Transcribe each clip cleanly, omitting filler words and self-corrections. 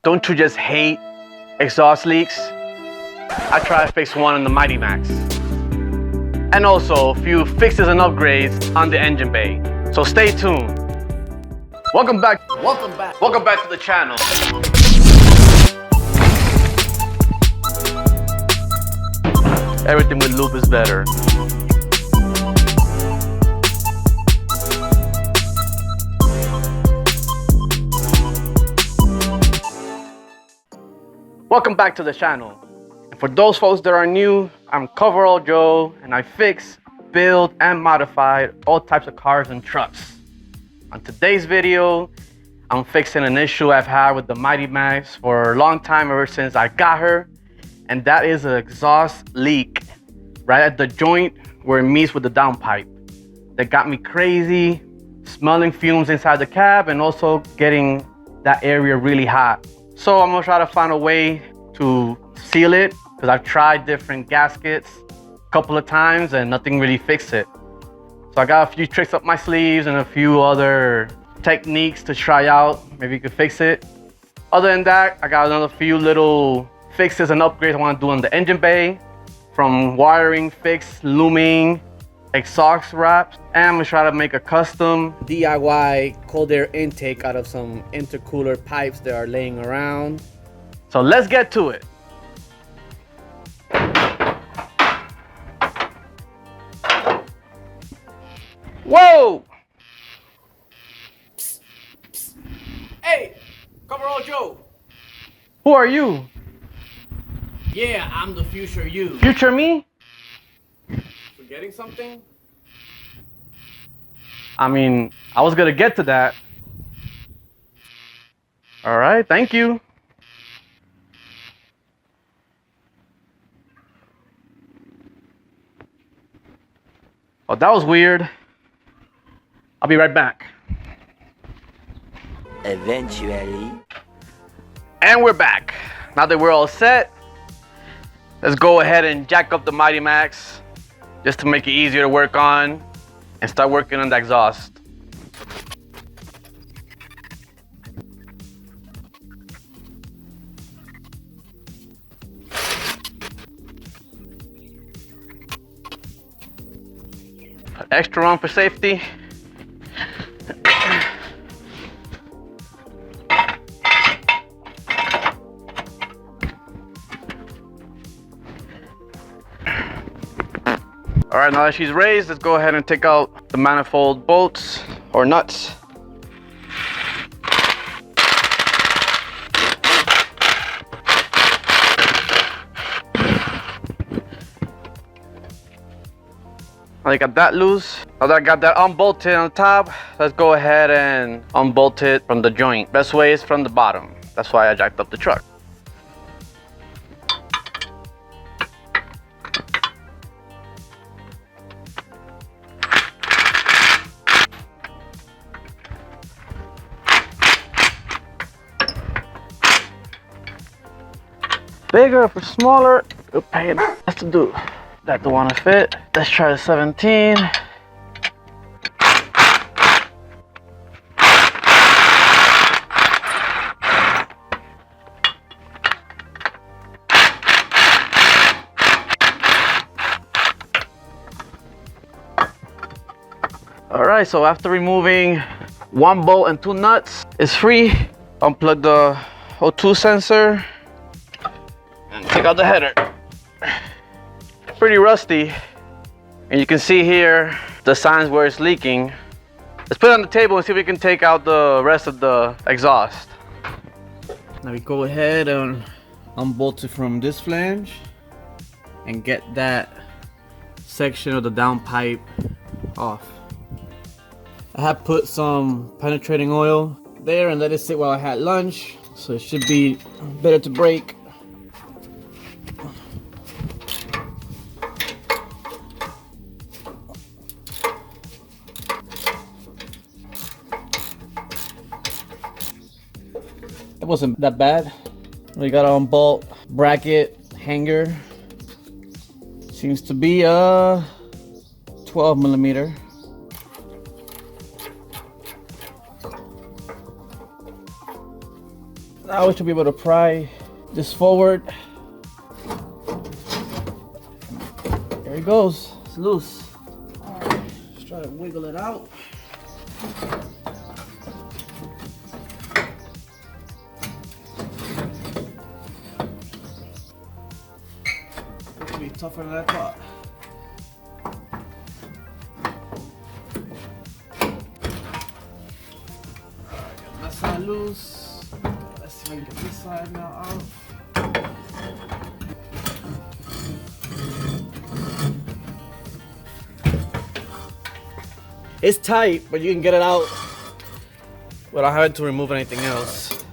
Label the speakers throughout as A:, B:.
A: Don't you just hate exhaust leaks? I tried to fix one on the Mighty Max. And also a few fixes and upgrades on the engine bay. So stay tuned. Welcome back to the channel. Everything with lube is better. Welcome back to the channel. And for those folks that are new, I'm CoverAll Joe, and I fix, build, and modify all types of cars and trucks. On today's video, I'm fixing an issue I've had with the Mighty Max for a long time, ever since I got her, and that is an exhaust leak right at the joint where it meets with the downpipe. That got me crazy, smelling fumes inside the cab and also getting that area really hot. So I'm gonna try to find a way to seal it, because I've tried different gaskets a couple of times and nothing really fixed it. So I got a few tricks up my sleeves and a few other techniques to try out. Maybe you could fix it. Other than that, I got another few little fixes and upgrades I want to do on the engine bay, from wiring fix, looming, exhaust wraps, and I'm gonna try to make a custom DIY cold air intake out of some intercooler pipes that are laying around. So let's get to it. Whoa! Psst, psst. Hey, CoverAll Joe. Who are you?
B: Yeah, I'm the future you.
A: Future me?
B: Forgetting something?
A: I mean, I was gonna get to that. All right, thank you. Oh, that was weird. I'll be right back.
C: Eventually.
A: And we're back. Now that we're all set, let's go ahead and jack up the Mighty Max just to make it easier to work on and start working on the exhaust. Put extra on for safety. All right, now that she's raised, let's go ahead and take out the manifold bolts or nuts. Now I got that loose. Now that I got that unbolted on the top, let's go ahead and unbolt it from the joint. Best way is from the bottom. That's why I jacked up the truck. Bigger for smaller, we'll pay it has to do. That don't want to fit. Let's try the 17. All right, so after removing one bolt and two nuts, it's free. Unplug the O2 sensor. Take out the header. Pretty rusty, and you can see here the signs where it's leaking. Let's put it on the table and see if we can take out the rest of the exhaust. Now we go ahead and unbolt it from this flange and get that section of the downpipe off. I have put some penetrating oil there and let it sit while I had lunch, so it should be better to break. It wasn't that bad. We got on bolt bracket hanger. Seems to be a 12 millimeter. Now we should be able to pry this forward. There it goes. It's loose. All right, let's try to wiggle it out. It's gonna be tougher than I thought. Alright, got that side loose. Let's see if I can get this side now out. It's tight, but you can get it out without having to remove anything else.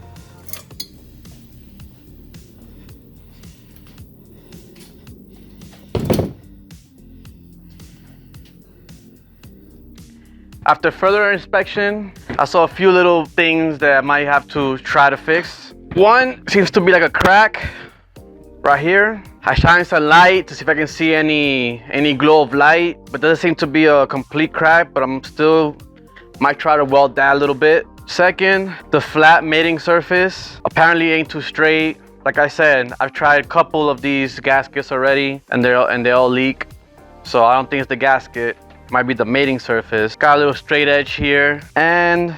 A: After further inspection, I saw a few little things that I might have to try to fix. One seems to be like a crack right here. I shine some light to see if I can see any glow of light, but doesn't seem to be a complete crack, but I'm still might try to weld that a little bit. Second, the flat mating surface apparently ain't too straight. Like I said, I've tried a couple of these gaskets already and they all leak. So I don't think it's the gasket. Might be the mating surface. Got a little straight edge here, and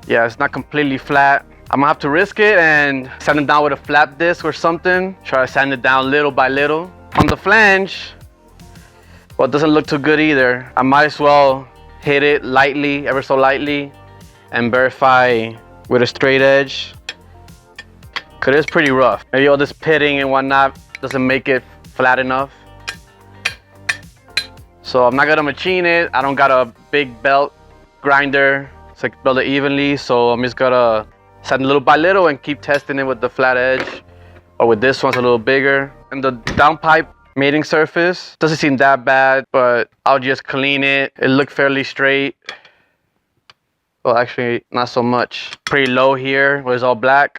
A: yeah, it's not completely flat. I'm gonna have to risk it and sand it down with a flap disc or something. Try to sand it down little by little. On the flange, well, it doesn't look too good either. I might as well hit it lightly, ever so lightly, and verify with a straight edge, cause it's pretty rough. Maybe all this pitting and whatnot doesn't make it flat enough. So I'm not gonna machine it. I don't got a big belt grinder so I can build it evenly. So I'm just gonna sand little by little and keep testing it with the flat edge, or with this one's a little bigger. And the downpipe mating surface doesn't seem that bad, but I'll just clean it. It looked fairly straight. Well, actually, not so much. Pretty low here where it's all black.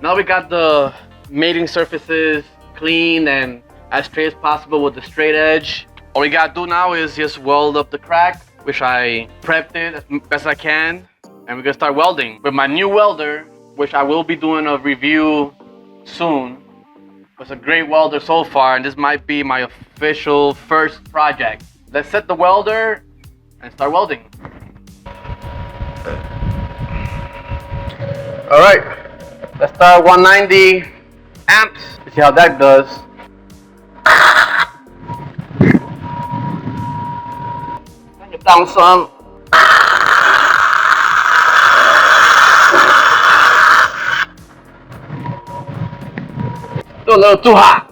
A: Now we got the mating surfaces clean and as straight as possible with the straight edge. All we gotta do now is just weld up the crack, which I prepped it as best I can, and we're gonna start welding with my new welder, which I will be doing a review soon. It's a great welder so far, and this might be my official first project. Let's set the welder and start welding. All right. Let's start 190 amps. Let's see how that does. Bring it down some. Still a little too hot.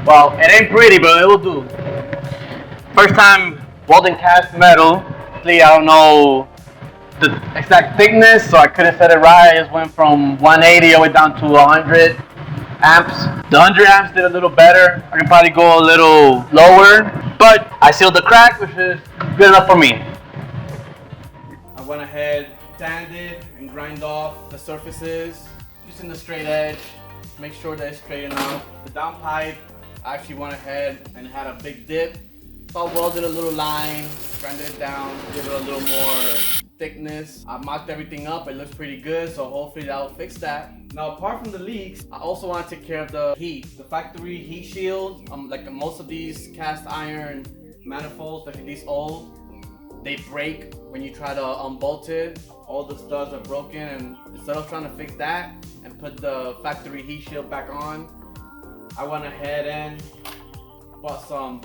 A: Well, it ain't pretty, but it will do. First time welding cast metal. I don't know the exact thickness, so I couldn't set it right. I just went from 180 all the way down to 100 amps. The 100 amps did a little better. I can probably go a little lower, but I sealed the crack, which is good enough for me. I went ahead, sanded, and grind off the surfaces using the straight edge. Make sure that it's straight enough. The downpipe, I actually went ahead and had a big dip. So I welded a little line, grinded it down, give it a little more thickness. I mocked everything up, it looks pretty good, so hopefully that'll fix that. Now, apart from the leaks, I also want to take care of the heat. The factory heat shield, like most of these cast iron manifolds, like these old, they break when you try to unbolt it. All the studs are broken, and instead of trying to fix that and put the factory heat shield back on, I went ahead and bought some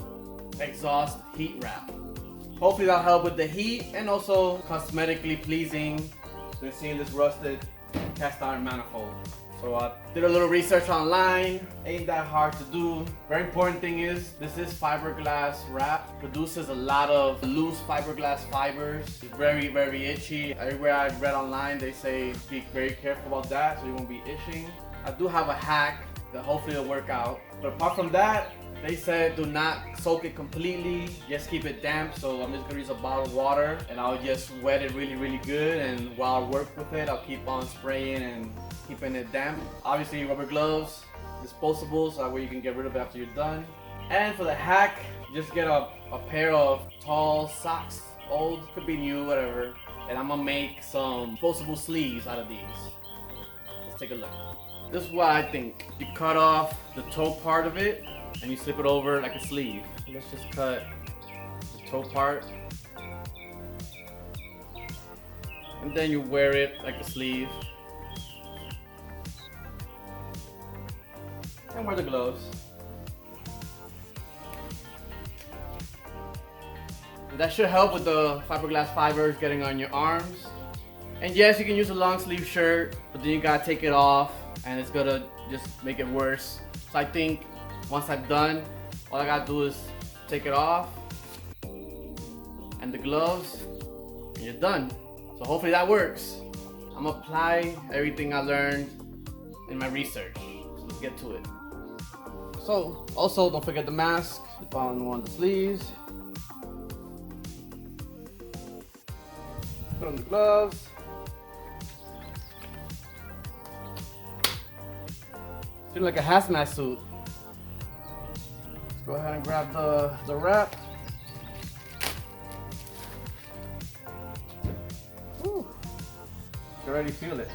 A: exhaust heat wrap. Hopefully that'll help with the heat and also cosmetically pleasing than seeing this rusted cast iron manifold. So I did a little research online. Ain't that hard to do. Very important thing is this is fiberglass wrap. Produces a lot of loose fiberglass fibers. It's very, very itchy. Everywhere I read online, they say be very careful about that so you won't be itching. I do have a hack that hopefully will work out. But apart from that, they said do not soak it completely, just keep it damp. So I'm just gonna use a bottle of water and I'll just wet it really, really good. And while I work with it, I'll keep on spraying and keeping it damp. Obviously rubber gloves, disposable, so that way you can get rid of it after you're done. And for the hack, just get a pair of tall socks, old, could be new, whatever. And I'm gonna make some disposable sleeves out of these. Let's take a look. This is what I think. You cut off the toe part of it and you slip it over like a sleeve. Let's just cut the toe part. And then you wear it like a sleeve. And wear the gloves. And that should help with the fiberglass fibers getting on your arms. And yes, you can use a long sleeve shirt, but then you gotta take it off and it's gonna just make it worse. So I think once I'm done, all I gotta do is take it off and the gloves and you're done. So hopefully that works. I'm gonna apply everything I learned in my research. So let's get to it. So also don't forget the mask. Put on one of the sleeves. Put on the gloves. Seems like a hazmat suit. Let's go ahead and grab the wrap. Whew. You already feel it.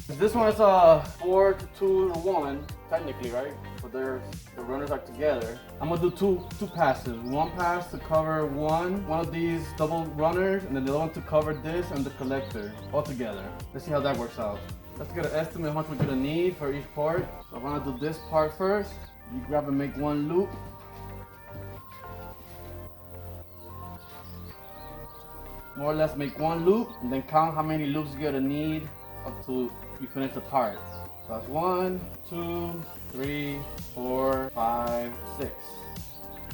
A: This one is a 4 to 2 to 1, technically, right? But the runners are together. I'm gonna do two passes. One pass to cover one of these double runners, and then the other one to cover this and the collector all together. Let's see how that works out. Let's get an estimate of how much we're gonna need for each part. So I'm gonna do this part first. You grab and make one loop. More or less make one loop, and then count how many loops you're gonna need up to you finish the part. So that's 1, 2, 3, 4, 5, 6.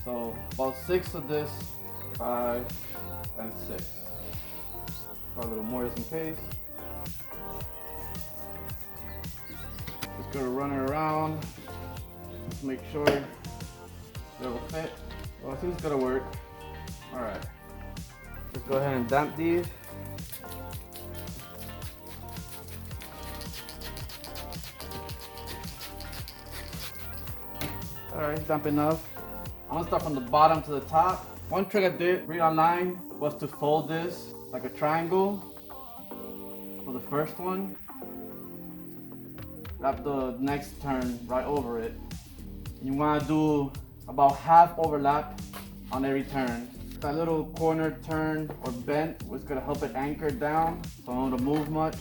A: So about 6 of this, 5 and 6. Got a little more just in case. Just gonna run it around. Just make sure it'll fit. Well, I think it's gonna work. All right. Let's go ahead and damp these. Alright, damp enough. I'm gonna start from the bottom to the top. One trick I did read online was to fold this like a triangle for the first one. Wrap the next turn right over it. You wanna do about half overlap on every turn. That little corner turn or bent was gonna help it anchor down so I don't want to move much.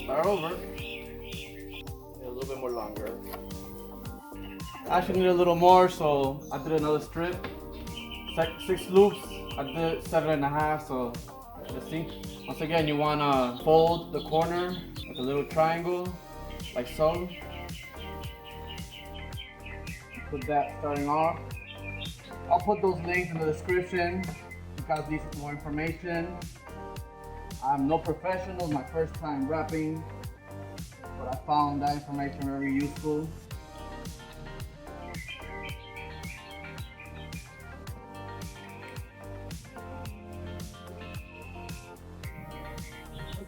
A: Start over. A little bit more longer. I actually need a little more, so I did another strip. 6 loops. I did 7.5, so let's see. Once again, you wanna fold the corner like a little triangle, like so. Put that starting off. I'll put those links in the description because these more information. I'm no professional, my first time wrapping, but I found that information very useful.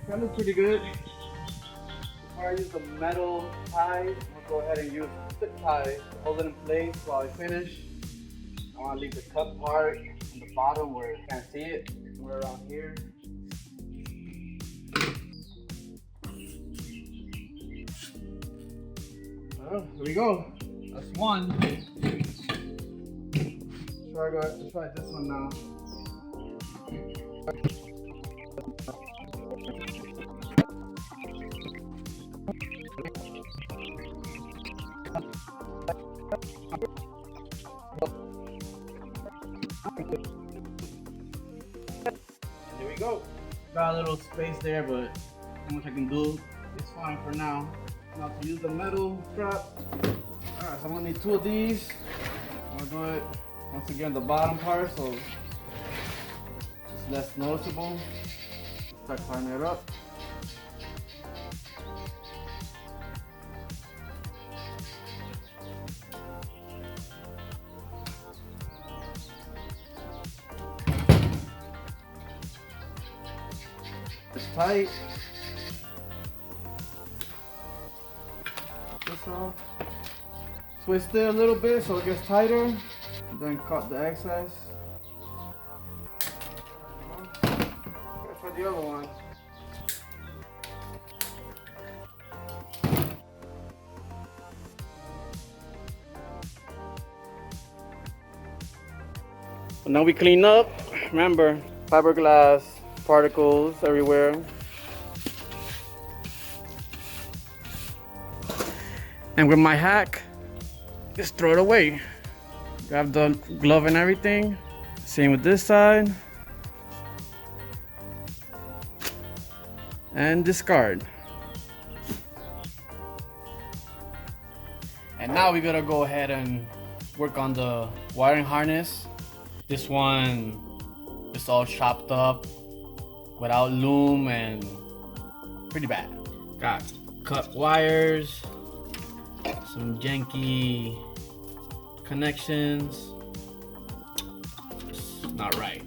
A: That looks pretty good. Before I use the metal tie, I'm gonna go ahead and use zip tie to hold it in place while I finish. I want to leave the cut part on the bottom where you can't see it, somewhere around here. Well, here we go. That's one. Let's try this one now. Got a little space there, but how much I can do, it's fine for now. Now to use the metal strap. Alright, so I'm gonna need 2 of these. I'm gonna do it once again the bottom part so it's less noticeable. Start tying it up. It's tight. This off. Twist it a little bit so it gets tighter. Then cut the excess. For the other one. So now we clean up. Remember, fiberglass particles everywhere. And with my hack, just throw it away. Grab the glove and everything. Same with this side. And discard. And now we gotta go ahead and work on the wiring harness. This one is all chopped up without loom and pretty bad. Got cut wires, some janky connections. It's not right.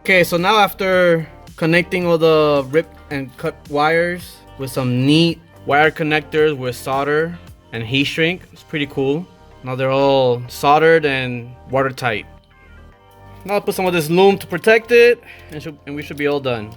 A: Okay, so now after connecting all the ripped and cut wires with some neat wire connectors with solder and heat shrink, it's pretty cool. Now they're all soldered and watertight. Now I'll put some of this loom to protect it, and we should be all done.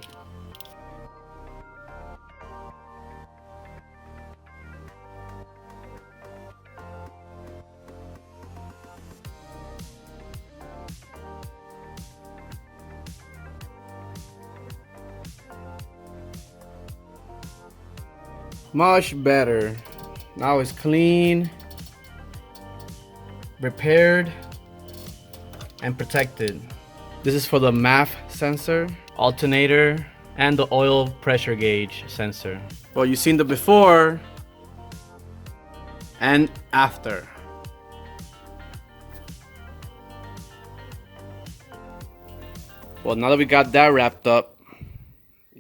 A: Much better. Now it's clean, repaired, and protected. This is for the M.A.F sensor, alternator, and the oil pressure gauge sensor. Well, you've seen the before and after. Well, now that we got that wrapped up,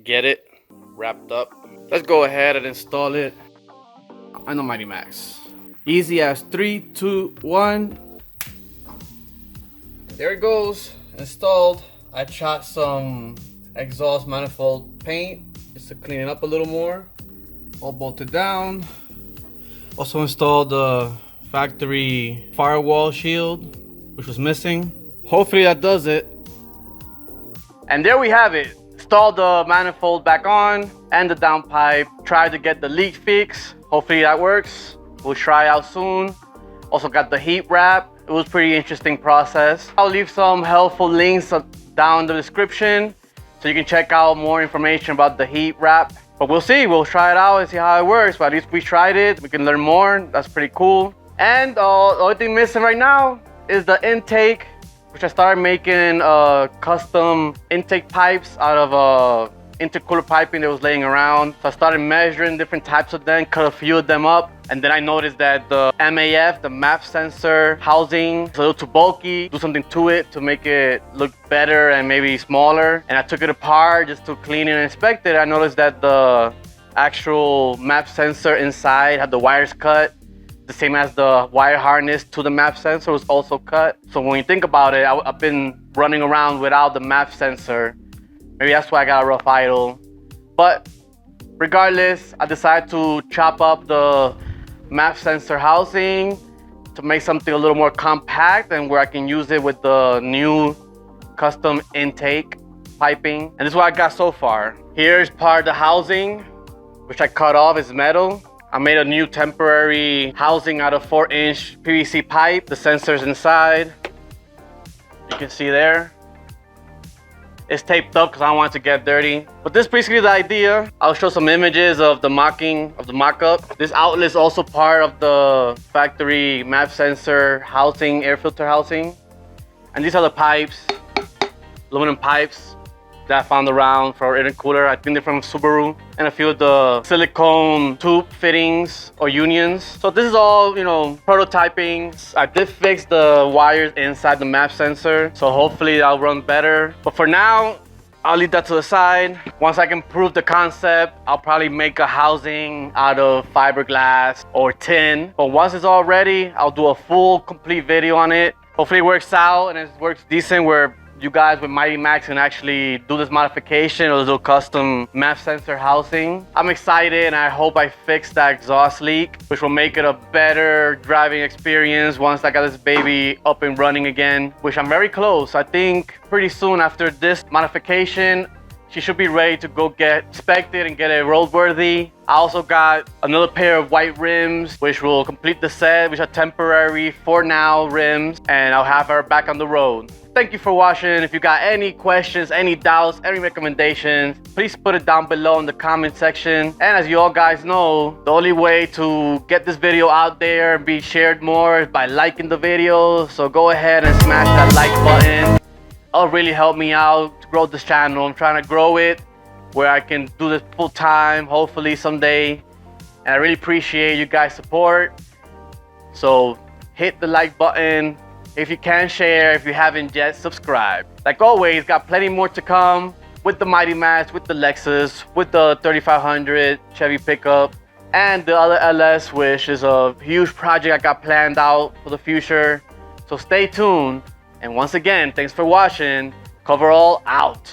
A: get it wrapped up, let's go ahead and install it on the Mighty Max. Easy as 3, 2, 1. There it goes, installed. I shot some exhaust manifold paint just to clean it up a little more. All bolted down. Also installed the factory firewall shield, which was missing. Hopefully that does it. And there we have it. Installed the manifold back on and the downpipe. Tried to get the leak fixed. Hopefully that works. We'll try out soon. Also got the heat wrap. It was pretty interesting process. I'll leave some helpful links down in the description so you can check out more information about the heat wrap. But we'll see, we'll try it out and see how it works. But at least we tried it. We can learn more. That's pretty cool. And the only thing missing right now is the intake, which I started making custom intake pipes out of intercooler piping that was laying around. So I started measuring different types of them, cut a few of them up, and then I noticed that the M.A.F, the M.A.F sensor housing, is a little too bulky. Do something to it to make it look better and maybe smaller. And I took it apart just to clean it and inspect it. I noticed that the actual M.A.F sensor inside had the wires cut, the same as the wire harness to the M.A.F sensor was also cut. So when you think about it, I've been running around without the M.A.F sensor. Maybe that's why I got a rough idle. But regardless, I decided to chop up the M.A.F sensor housing to make something a little more compact and where I can use it with the new custom intake piping. And this is what I got so far. Here's part of the housing. which I cut off, is metal. I made a new temporary housing out of 4-inch PVC pipe. The sensor's inside. You can see there. It's taped up because I don't want it to get dirty. But this is basically the idea. I'll show some images of the mock-up. This outlet is also part of the factory M.A.F sensor housing, air filter housing. And these are the pipes, aluminum pipes that I found around for our intercooler. I think they're from Subaru. And a few of the silicone tube fittings or unions. So this is all, prototyping. I did fix the wires inside the M.A.F sensor, so hopefully that'll run better. But for now, I'll leave that to the side. Once I can prove the concept, I'll probably make a housing out of fiberglass or tin. But once it's all ready, I'll do a full, complete video on it. Hopefully it works out and it works decent where you guys with Mighty Max can actually do this modification or this little custom M.A.F sensor housing. I'm excited and I hope I fix that exhaust leak, which will make it a better driving experience once I got this baby up and running again, which I'm very close. I think pretty soon after this modification, she should be ready to go get inspected and get it roadworthy. I also got another pair of white rims, which will complete the set, which are temporary for now rims, and I'll have her back on the road. Thank you for watching. If you got any questions, any doubts, any recommendations, please put it down below in the comment section. And as you all guys know, the only way to get this video out there and be shared more is by liking the video. So go ahead and smash that like button. It'll really help me out to grow this channel. I'm trying to grow it where I can do this full time, hopefully someday. And I really appreciate you guys' support. So hit the like button. If you can, share. If you haven't yet, subscribe. Like always, got plenty more to come with the Mighty Max, with the Lexus, with the 3500 Chevy pickup, and the other LS, which is a huge project I got planned out for the future. So stay tuned. And once again, thanks for watching. CoverAll out.